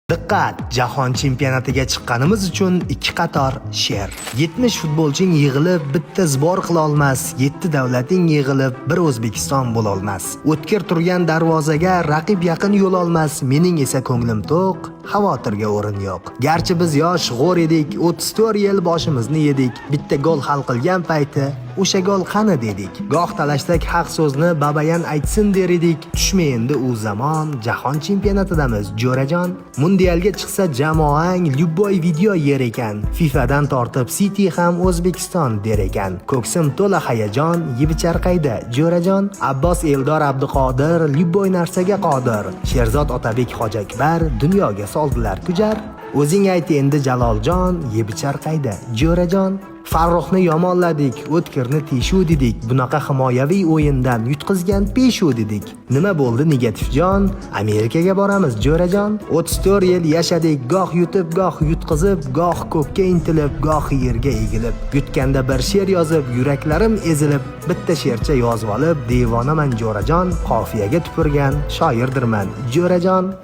Diqqat! Jahon chempionatiga chiqqanimiz uchun 2 qator she'r. 70 futbolching yig'ilib bitta zbor qila olmas, 7 davlating yig'ilib bir O'zbekiston bo'la olmas. O'tkir turgan darvozaga raqib yaqin yo'l olmas, mening esa ko'nglim to'q, xavotirga o'rin yo'q. Garchi biz yosh g'o'r edik, 34 yil boshimizni yedik, bitta gol hal qilgan payti o'sha gol qani dedik. Goh talashdak haq so'zni babayan aytsin der edik. Tushma endi u zamon, jahon chempionatidamiz jo'rajon. Mundialga chiqsa jamoang Lyubboy video yer ekan. FIFAdan tortib City ham O'zbekiston der ekan. Ko'ksim to'la hayajon, yibicharqayda jo'rajon. Abbos Eldor Abduqodir Lyubboy narsaga qodir. Sherzod Otabek Hojakbar dunyoga soldilar kujar. O'zing ayt endi Jaloljon, yibicharqayda jo'rajon. Farruxni yomonladik, O'tkirni tishu dedik. Bunaqa himoyaviy o'yindan yutqizgan peshu dedik. Nima bo'ldi negativjon? Amerikaga boramiz jo'rajon. 34 yil yashadik, goh yutib, goh yutqizib, goh ko'kka intilib, goh yerga egilib. Yutganda bir she'r yozib, yuraklarim ezilib, bitta she'rcha yozib olib, devonaman jo'rajon, qofiyaga tupurgan shoirdirman jo'rajon.